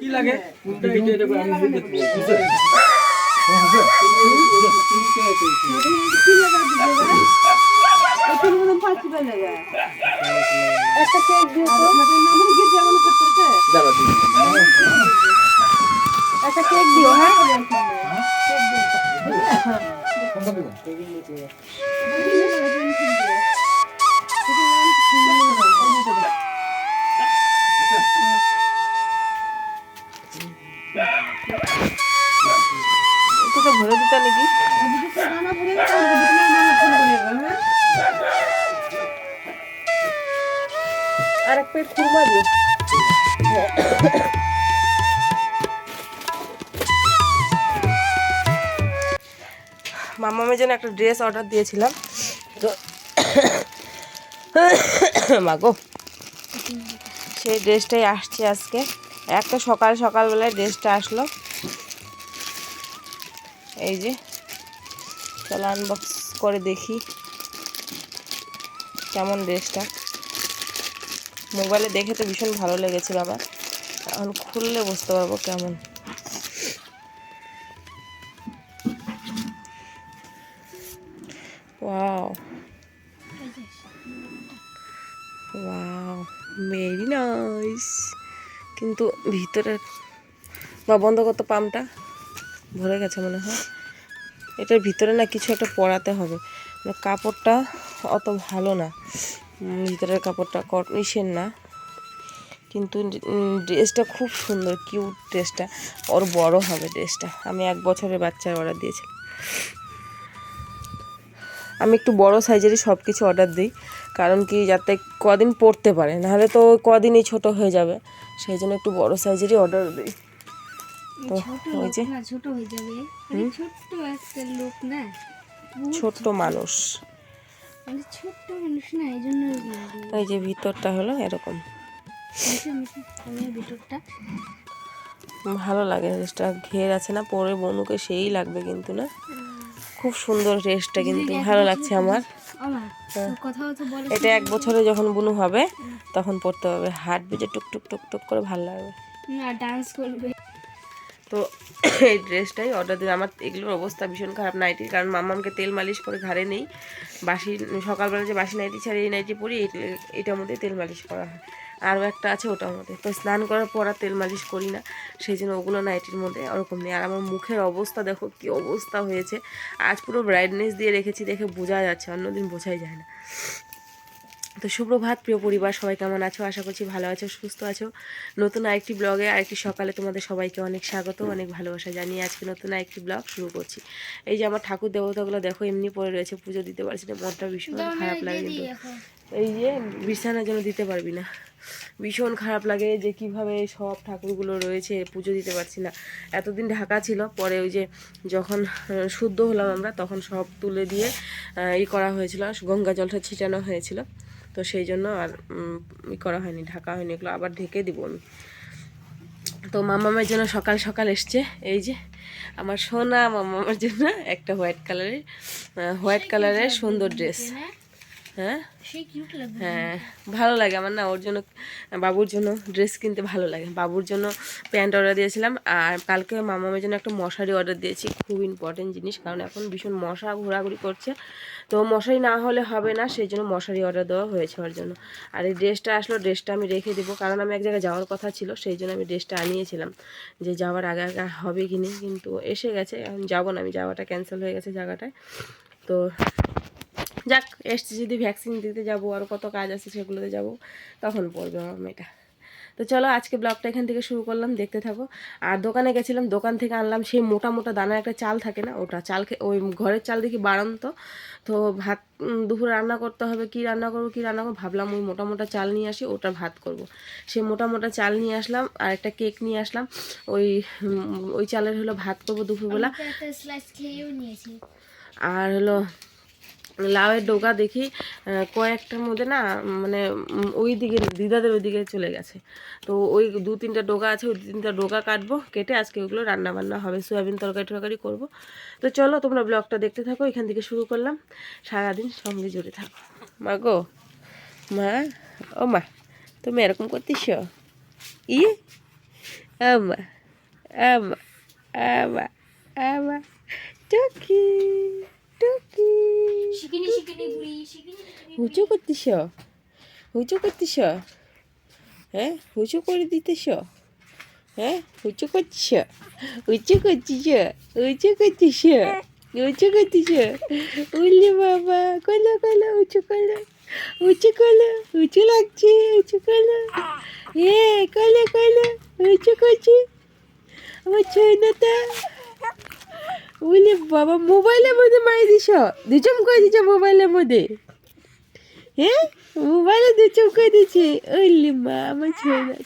কি লাগে কোনটা এটা এটা আমি বুঝতে বুঝতে একটা কেক দিও তো আমার কি যেমন করতে দাঁড়া দিই একটা কেক দিও হ্যাঁ কোনটা দিব এটা তো ভরে দিতা নাকি আর এক প্লেট খুরমা দিও মামামের জন্য একটা ড্রেস অর্ডার দিয়েছিলাম তো মাগো সেই ড্রেসটাই আসছে আজকে একটা সকালবেলায় ড্রেসটা আসলো এই যে চলো আনবক্স করে দেখি কেমন ড্রেসটা মোবাইলে দেখে তো ভীষণ ভালো লেগেছিল আমার এখন খুললে বুঝতে পারবো কেমন ওয়াও ওয়াও ভেরি নাইস কিন্তু ভিতরে বা বন্ধ করতো পাম্পটা ভরে গেছে মনে হয় এটার ভিতরে না কিছু একটা পরাতে হবে কাপড়টা অত ভালো না ভিতরের কাপড়টা কটনিসের না কিন্তু ড্রেসটা খুব সুন্দর কিউট ড্রেসটা ওর বড় হবে ড্রেসটা আমি 1 বছরের বাচ্চার অর্ডার দিয়েছিলাম আমি একটু বড় সাইজেরই সব কিছু অর্ডার দিই কারণ কি যাতে কদিন পরতে পারে নাহলে তো কদিনই ছোট হয়ে যাবে সেই জন্য একটু বড় সাইজেরই অর্ডার দিই তো ওই যে ছোট হয়ে যাবে ছোট্ট একটা লোক না ছোট্ট মানুষ ছোট্ট মানুষ না এই জন্য এই যে ভিতরটা হলো এরকম ভিতরটা ভালো লাগে ড্রেসটা ঘের আছে না পরে বনুকে সেই লাগবে কিন্তু না খুব সুন্দর ড্রেসটা কিন্তু ভালো লাগছে আমার কথাও তো বলে এটা 1 বছরে যখন বুনু হবে তখন পড়তে হবে হাঁটবে যে টুকটুক টুকটুক করে ভালো লাগবে না ডান্স করবে তো এই ড্রেসটাই অর্ডার দিন আমার এগুলোর অবস্থা ভীষণ খারাপ নাইটির কারণ মাম্মামকে তেল মালিশ করে ঘাড়ে নেই বাসি সকালবেলা যে বাসি নাইটি ছাড়ি এই নাইটি পরি এটার মধ্যে তেল মালিশ করা হয় আরও একটা আছে ওটার মধ্যে তো স্নান করার পর আর তেল মালিশ করি না সেই জন্য ওগুলো নাইটির মধ্যে ওরকম নেই আর আমার মুখের অবস্থা দেখো কী অবস্থা হয়েছে আজ পুরো ব্রাইটনেস দিয়ে রেখেছি দেখে বোঝা যাচ্ছে অন্যদিন বোঝাই যায় না তো সুপ্রভাত প্রিয় পরিবার সবাই কেমন আছো আশা করছি ভালো আছো সুস্থ আছো নতুন আরেকটি ব্লগে আরেকটি সকালে তোমাদের সবাইকে অনেক স্বাগত অনেক ভালোবাসা জানিয়ে আজকে নতুন আরেকটি ব্লগ শুরু করছি এই যে আমার ঠাকুর দেবতাগুলো দেখো এমনি পড়ে রয়েছে পুজো দিতে পারছি না মনটা ভীষণ খারাপ লাগে কিন্তু এই যে বিছানার জন্য দিতে পারবি না ভীষণ খারাপ লাগে যে কিভাবে সব ঠাকুরগুলো রয়েছে পুজো দিতে পারছি না এতদিন ঢাকা ছিল পরে ওই যে যখন শুদ্ধ হলাম আমরা তখন সব তুলে দিয়ে করা হয়েছিল গঙ্গা জলটা ছিটানো হয়েছিল তো সেই জন্য আর করা হয়নি ঢাকা হয়নি এগুলো আবার ঢেকে দিব আমি তো মামামের জন্য সকাল সকাল এসছে এই যে আমার সোনা মামামের জন্য একটা হোয়াইট কালারের সুন্দর ড্রেস হ্যাঁ হ্যাঁ ভালো লাগে আমার না ওর জন্য বাবুর জন্য ড্রেস কিনতে ভালো লাগে বাবুর জন্য প্যান্ট অর্ডার দিয়েছিলাম আর কালকে মামামের জন্য একটা মশারি অর্ডার দিয়েছি খুব ইম্পর্টেন্ট জিনিস কারণ এখন ভীষণ মশা ঘোরাঘুরি করছে তো মশারি না হলে হবে না সেই জন্য মশারি অর্ডার দেওয়া হয়েছে ওর জন্য আর এই ড্রেসটা আসলো ড্রেসটা আমি রেখে দেবো কারণ আমি এক জায়গায় যাওয়ার কথা ছিল সেই জন্য আমি ড্রেসটা আনিয়েছিলাম যে যাওয়ার আগে আগে হবে কি না কিন্তু এসে গেছে এখন যাবো না আমি যাওয়াটা ক্যান্সেল হয়ে গেছে জায়গাটায় তো যাক এসছি যদি ভ্যাকসিন দিতে যাবো আর কত কাজ আছে সেগুলোতে যাব তখন পড়বে আমার মেয়েটা তো চলো আজকে ব্লগটা এখান থেকে শুরু করলাম দেখতে থাকো আর দোকানে গেছিলাম দোকান থেকে আনলাম সেই মোটা মোটা দানার একটা চাল থাকে না ওটা চাল ওই ঘরের চাল দেখি বাড়ন্ত তো ভাত দুপুরে রান্না করতে হবে কি রান্না করবো ভাবলাম ওই মোটা মোটা চাল নিয়ে আসি ওটা ভাত করব। সেই মোটা মোটা চাল নিয়ে আসলাম আর একটা কেক নিয়ে আসলাম ওই চালের হলো ভাত করবো দুপুরবেলা আর হলো লাউয়ের ডোকা দেখি কয়েকটার মধ্যে না মানে ওই দিকে দিদাদের ওই দিকে চলে গেছে তো ওই 2-3টা ডোকা আছে ওই 2-3টা ডোকা কাটবো কেটে আজকে ওইগুলো রান্না বান্না হবে সয়াবিন তরকারি করব তো চলো তোমরা ব্লগটা দেখতে থাকো এখান থেকে শুরু করলাম সারাদিন সঙ্গে জুড়ে থাকো মা গো মা ও মা তুমি এরকম করতেছ আমা আমা আমা আমা টুকি টুকি শিখিনি শিখিনি বুড়ি শিখিনি হুচু করতিস হুচু করতিস হ্যাঁ হুচু করে দিতেছ হ্যাঁ হুচু করছিস উঁচু করছিস উঁচু করছিস উঁচু করছিস উল্লি বাবা কলো কলো উঁচু করলো উঁচু করলো উঁচু লাগছে উঁচু করলো কলো কলো উঁচু করছি আমার ছয়নাটা উল্লি বাবা মোবাইলের মধ্যে মারি দিস দুচম করে দিছ মোবাইলের মধ্যে হ্যাঁ মোবাইলে দুচম করে দিচ্ছে উল্লি মা আমার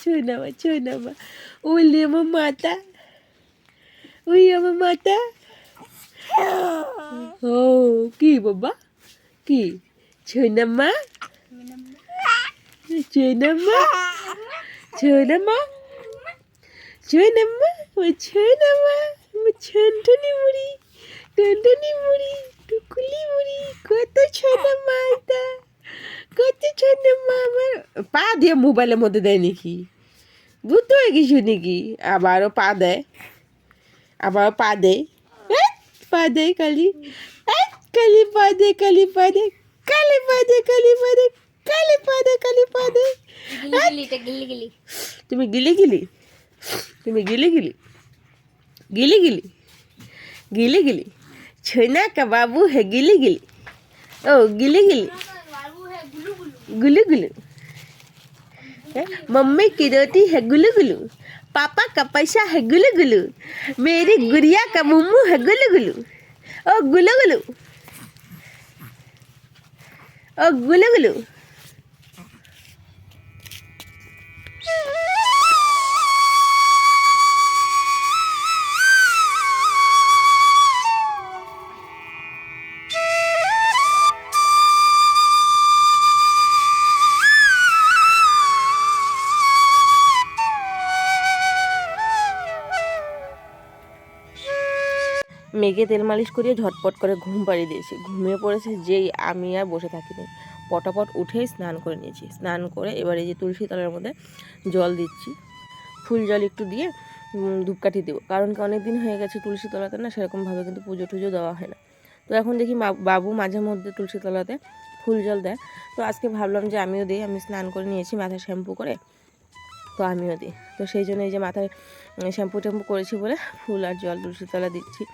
ছয়না মা ছয়না মা উল্লি আমার মাতা উই আমার মাতা ও কি বাবা কি ছয়না মা ছয়না মা ছয়না মা ছয়না মা ও ছয়না মা আমার ছনটনি মুড়ি টনটনি মুড়ি টুকুলি মুড়ি কত ছয়না মা এটা কত ছয়না মা আমার পা দিয়ে মোবাইলের মধ্যে দেয় নাকি বুঝতে হয় কিছু নাকি আবারও পা দেয় আবারও পা দেয় পা দেয় কালি কালি পা দে কালি পা দে কালি পা দে কালি পা দে কালি পা দে কালি পা দে গিলি গিলি তুমি গিলি গিলি তুমি গিলি গিলি গিলি গিলি গিলি গিলি ছয়না का बाबू है गिली गिली ओ गिली गिली गुलू गुलू मम्मी की रोटी है गुलू गुलू पापा का पैसा है गुलू गुलू मेरी गुड़िया का मुम्मू है गुलू गुलू ओ गुलू गुलू ओ गुलू गुलू মেঘে তেল মালিশ করিয়ে ঝটপট করে ঘুম পাড়িয়ে দিয়েছি ঘুমিয়ে পড়েছে যেই আমি আর বসে থাকিনি পটাপট উঠেই স্নান করে নিয়েছি স্নান করে এবার এই যে তুলসী তলার মধ্যে জল দিচ্ছি ফুল জল একটু দিয়ে ধূপকাঠি দেবো কারণ কি অনেক দিন হয়ে গেছে তুলসী তলাতে না সেরকমভাবে কিন্তু পুজো টুজো দেওয়া হয় না তো এখন দেখি বাবু মাঝে মধ্যে তুলসী তলাতে ফুল জল দেয় তো আজকে ভাবলাম যে আমিও দিই আমি স্নান করে নিয়েছি মাথায় শ্যাম্পু করে তো আমিও দিই তো সেই জন্য এই যে মাথায় শ্যাম্পু ট্যাম্পু করেছি বলে ফুল আর জল তুলসী তলা দিচ্ছি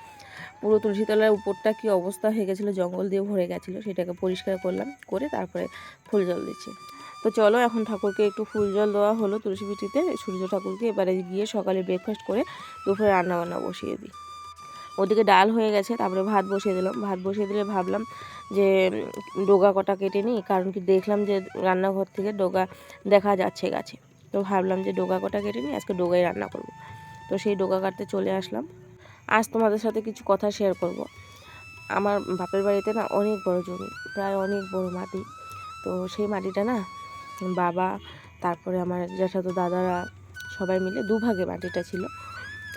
পুরো তুলসীতলার উপরটা কি অবস্থা হয়ে গেছিলো জঙ্গল দিয়ে ভরে গেছিলো সেটাকে পরিষ্কার করলাম করে তারপরে ফুল জল দিচ্ছি তো চলো এখন ঠাকুরকে একটু ফুল জল দেওয়া হলো তুলসী পিঠিতে সূর্য ঠাকুরকে এবারে গিয়ে সকালে ব্রেকফাস্ট করে দুপুরে রান্নাবান্না বসিয়ে দিই ওদিকে ডাল হয়ে গেছে তারপরে ভাত বসিয়ে দিলাম ভাত বসিয়ে দিলে ভাবলাম যে ডোগা কটা কেটে নিই কারণ কি দেখলাম যে রান্নাঘর থেকে ডোগা দেখা যাচ্ছে গাছে তো ভাবলাম যে ডোগা কটা কেটে নিই আজকে ডোগাই রান্না করব তো সেই ডোগা কাটতে চলে আসলাম আজ তোমাদের সাথে কিছু কথা শেয়ার করব আমার বাপের বাড়িতে না অনেক বড় জমি প্রায় অনেক বড় মাটি তো সেই মাটিটা না বাবা তারপরে আমার জ্যাঠাতো দাদারা সবাই মিলে দুভাগে মাটিটা ছিল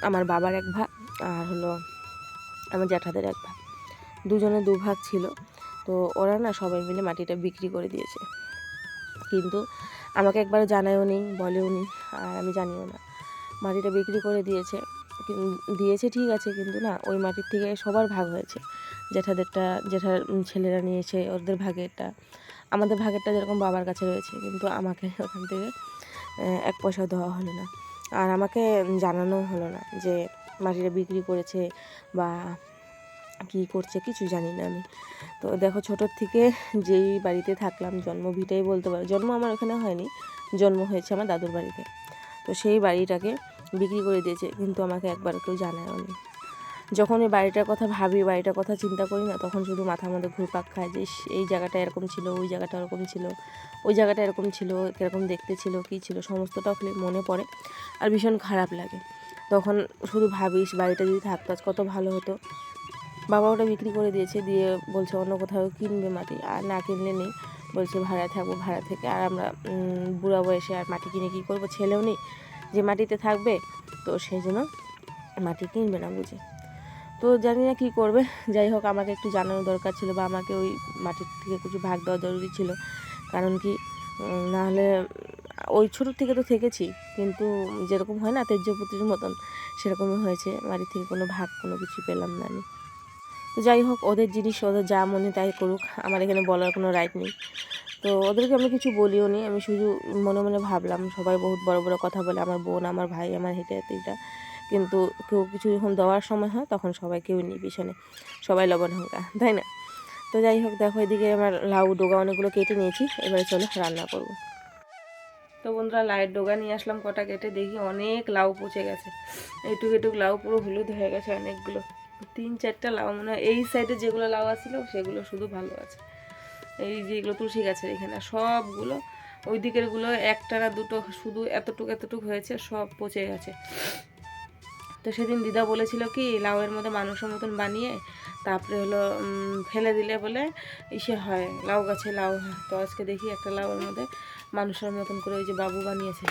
আমার বাবার এক ভাগ আর হলো আমার জ্যাঠাদের এক ভাগ দুজনে দুভাগ ছিল তো ওরা না সবাই মিলে মাটিটা বিক্রি করে দিয়েছে কিন্তু আমাকে একবার জানায়ও নি বলেও নি আর আমি জানিও না মাটিটা বিক্রি করে দিয়েছে ঠিক আছে কিন্তু না ওই মাটির থেকে সবার ভাগ হয়েছে জ্যাঠাদেরটা জ্যাঠার ছেলেরা নিয়েছে ওদের ভাগেরটা আমাদের ভাগেরটা যেরকম বাবার কাছে রয়েছে কিন্তু আমাকে ওখান থেকে 1 পয়সাও দেওয়া হলো না আর আমাকে জানানো হলো না যে মাটিটা বিক্রি করেছে বা কী করছে কিছু জানি না আমি তো দেখো ছোটোর থেকে যেই বাড়িতে থাকলাম জন্ম ভিটাই বলতে পারো জন্ম আমার ওখানে হয়নি জন্ম হয়েছে আমার দাদুর বাড়িতে তো সেই বাড়িটাকে বিক্রি করে দিয়েছে কিন্তু আমাকে একবার কেউ জানায়নি যখন এই বাড়িটার কথা ভাবি বাড়িটার কথা চিন্তা করি না তখন শুধু মাথার মধ্যে ঘুরপাক খায় যে এই জায়গাটা এরকম ছিল ওই জায়গাটা এরকম ছিল ওই জায়গাটা এরকম ছিল কীরকম দেখতে ছিল কী ছিল সমস্তটা মনে পড়ে আর ভীষণ খারাপ লাগে তখন শুধু ভাবিস বাড়িটা যদি থাকতো আজ কত ভালো হতো বাবা ওটা বিক্রি করে দিয়েছে দিয়ে বলছে অন্য কোথাও কিনবে মাটি আর না কিনলে নেই বলছে ভাড়ায় থাকবো ভাড়া থেকে আর আমরা বুড়া বয়সে আর মাটি কিনে কী করবো ছেলেও নেই যে মাটিতে থাকবে তো সেই জন্য মাটি কিনবে না বুঝে তো জানি না কী করবে যাই হোক আমাকে একটু জানানো দরকার ছিল বা আমাকে ওই মাটির থেকে কিছু ভাগ দেওয়া জরুরি ছিল কারণ কি নাহলে ওই ছোটোর থেকে তো থেকেছি, কিন্তু যেরকম হয় না তেজ্যপুত্রীর মতন সেরকমই হয়েছে, বাড়ি থেকে কোনো ভাগ কোনো কিছু পেলাম না আমি। তো যাই হোক, ওদের জিনিস ওদের যা মনে তাই করুক, আমার এখানে বলার কোনো রাইট নেই। তো ওদেরকে আমি কিছু বলিও নি, আমি শুধু মনে মনে ভাবলাম সবাই বহুত বড় বড় কথা বলে, আমার বোন আমার ভাই আমার হেঁটে হেঁটেটা, কিন্তু কেউ কিছু যখন দেওয়ার সময় হয় তখন সবাই কেউ নেই পিছনে, সবাই লবণ হাঙ্কা, তাই না? তো যাই হোক, দেখো এদিকে আমার লাউ ডোগা অনেকগুলো কেটে নিয়েছি, এবারে চলো রান্না করবো। তো বন্ধুরা, লাউয়ের ডোগা নিয়ে আসলাম কটা কেটে, দেখি অনেক লাউ পচে গেছে, এটুক এটুক লাউ পুরো হলুদ হয়ে গেছে অনেকগুলো, 3-4টা লাউ মনে হয়। এই সাইডে যেগুলো লাউ আছিল সেগুলো শুধু ভালো আছে, এই যেগুলো তুলসী গাছের এখানে সবগুলো, ওই দিকেরগুলো একটা না দুটো শুধু এতটুকু এতটুকু হয়েছে, সব পচে গেছে। তো সেদিন দিদা বলেছিল কি লাউয়ের মধ্যে মানুষের মতন বানিয়ে তারপরে হলো ফেলে দিলে বলে ইসে হয়, লাউ গাছে লাউ হয়। তো আজকে দেখি একটা লাউয়ের মধ্যে মানুষের মতন করে ওই যে বাবু বানিয়েছে,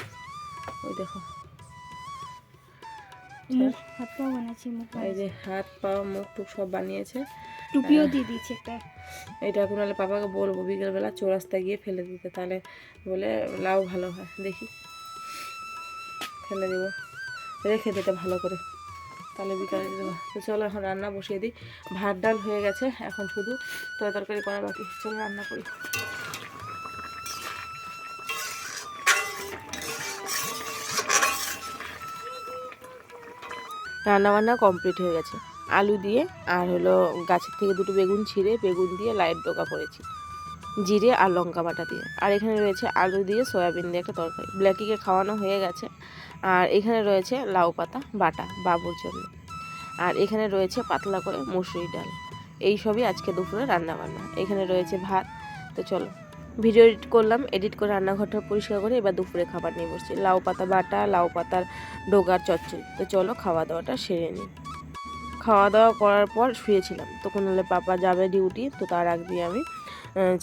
ওই দেখো হাত পা বানাচ্ছি, মুখ এই যে হাত পা মুখ টুক সব বানিয়েছে, টুপিও দিয়ে দিয়েছি একটা। এটা এখন হলে পাপাকে বলবো বিকেলবেলা চৌরাস্তায় গিয়ে ফেলে দিতে, তাহলে বলে লাউ ভালো হয়, দেখি ফেলে দেবো, রেখে দিতে ভালো করে, তাহলে বিকালে দেবো। তো চলো এখন রান্না বসিয়ে দিই, ভাত ডাল হয়ে গেছে, এখন শুধু তরকারি করা বাকি, চলো রান্না করি। রান্নাবান্না কমপ্লিট হয়ে গেছে, আলু দিয়ে আর হলো গাছের থেকে দুটো বেগুন ছিঁড়ে বেগুন দিয়ে লাইট ডোকা করেছি, জিরে আর লঙ্কা বাটা দিয়ে। আর এখানে রয়েছে আলু দিয়ে সয়াবিন দিয়ে একটা তরকারি, ব্ল্যাকিকে খাওয়ানো হয়ে গেছে। আর এখানে রয়েছে লাউ পাতা বাটা বাবুর জন্য। আর এখানে রয়েছে পাতলা করে মুসুরি ডাল। এই সবই আজকে দুপুরে রান্নাবান্না। এখানে রয়েছে ভাত। তো চলো ভিডিও এডিট করলাম, এডিট করে রান্নাঘরটা পরিষ্কার করে এবার দুপুরে খাবার নিয়ে বসছি, লাউ পাতা বাটা লাউ পাতার ডোগার চচ্চড়ি। তো চলো খাওয়া দাওয়াটা সেরে নিই। খাওয়া দাওয়া করার পর শুয়েছিলাম, তখন হলে পাপা যাবে ডিউটি, তো তার আগ দিয়ে আমি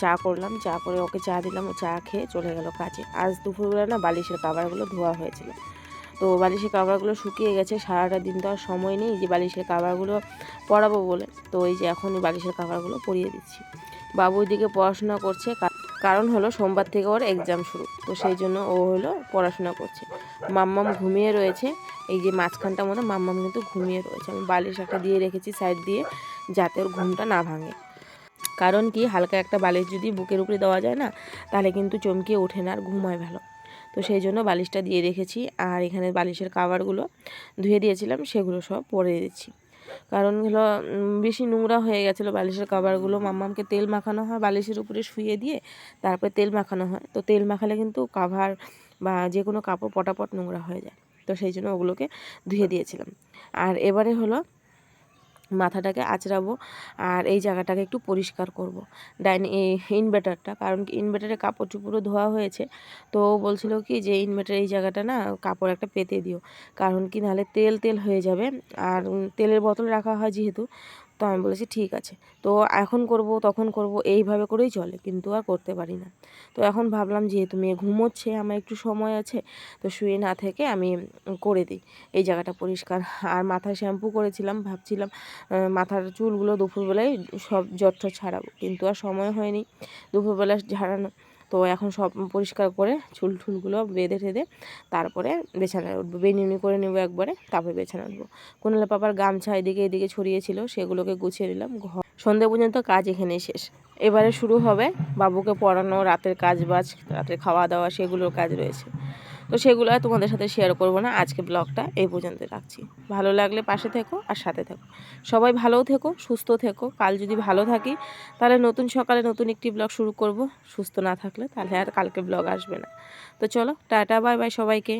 চা করলাম, চা করে ওকে চা দিলাম, ও চা খেয়ে চলে গেল কাজে। আজ দুপুরবেলা না বালিশের কাভারগুলো ধোয়া হয়েছিল, তো বালিশের কাভারগুলো শুকিয়ে গেছে, সারাটা দিন তো আর সময় নেই যে বালিশের কাভারগুলো পরাবো বলে। তো এই যে এখনই বালিশের কাভারগুলো পরিয়ে দিচ্ছি। বাবু ওইদিকে পড়াশোনা করছে, কারণ হলো সোমবার থেকে ওর এক্সাম শুরু, তো সেই জন্য ও হলো পড়াশোনা করছে। মাম্মাম ঘুমিয়ে রয়েছে, এই যে মাঝখানটার মধ্যে মাম্মাম কিন্তু ঘুমিয়ে রয়েছে। আমি বালিশ একটা দিয়ে রেখেছি সাইড দিয়ে, যাতে ওর ঘুমটা না ভাঙে। কারণ কি, হালকা একটা বালিশ যদি বুকের উপরে দেওয়া যায় না, তাহলে কিন্তু চমকিয়ে ওঠে না আর ঘুমায় ভালো। তো সেই জন্য বালিশটা দিয়ে রেখেছি। আর এখানে বালিশের কাভারগুলো ধুয়ে দিয়েছিলাম, সেগুলো সব পরে দিচ্ছি। কারণ হলো বেশি নোংরা হয়ে গেছিলো বালিশের কাভারগুলো। মাম্মামকে তেল মাখানো হয় বালিশের উপরে শুয়ে দিয়ে, তারপরে তেল মাখানো হয়। তো তেল মাখালে কিন্তু কাভার বা যে কোনো কাপড় পটাপট নোংরা হয়ে যায়, তো সেই জন্য ওগুলোকে ধুয়ে দিয়েছিলাম। আর এবারে হলো মাথাটাকে আঁচড়াবো আর এই জায়গাটাকে একটু পরিষ্কার করব, ইনভার্টারটা। কারণ কি, ইনভার্টারে কাপড় চুপড়ও ধোয়া হয়েছে, তো ও বলছিল কি যে ইনভার্টার এই জায়গাটা না কাপড় একটা পেতে দিও, কারণ কি নাহলে তেল তেল হয়ে যাবে। আর তেলের বোতল রাখা হয় যেহেতু, তো আমি বলেছি ঠিক আছে, তো এখন করব তখন করব এইভাবে করেই চলে, কিন্তু আর করতে পারি না। তো এখন ভাবলাম যেহেতু মেয়ে ঘুমোচ্ছে, আমার একটু সময় আছে, তো শুয়ে না থেকে আমি করে দিই এই জায়গাটা পরিষ্কার। আর মাথায় শ্যাম্পু করেছিলাম, ভাবছিলাম মাথার চুলগুলো দুপুরবেলায় সব জট ছাড়াবো, কিন্তু আর সময় হয়নি দুপুরবেলা ঝাড়ানো। তো এখন সব পরিষ্কার করে চুল টুলগুলো বেঁধে টেঁধে তারপরে বিছানায় উঠবো, বেনুনি করে নেবো একবারে, তারপরে বিছানায় উঠবো। কোনালে পাপার গামছা এদিকে এদিকে ছড়িয়েছিল, সেগুলোকে গুছিয়ে নিলাম। সন্ধ্যে পর্যন্ত কাজ এখানেই শেষ। এবারে শুরু হবে বাবুকে পড়ানো, রাতের কাজ বাজ, রাতের খাওয়া দাওয়া, সেগুলোর কাজ রয়েছে। তো সেগুলো আর তোমাদের সাথে শেয়ার করব না, আজকে ব্লগটা এই পর্যন্ত রাখছি। ভালো লাগলে পাশে থেকো আর সাথে থেকো। সবাই ভালো থেকো, সুস্থ থেকো। কাল যদি ভালো থাকি তাহলে নতুন সকালে নতুন একটি ব্লগ শুরু করব, সুস্থ না থাকলে তাহলে আর কালকে ব্লগ আসবে না। তো চলো টাটা, বাই বাই সবাইকে।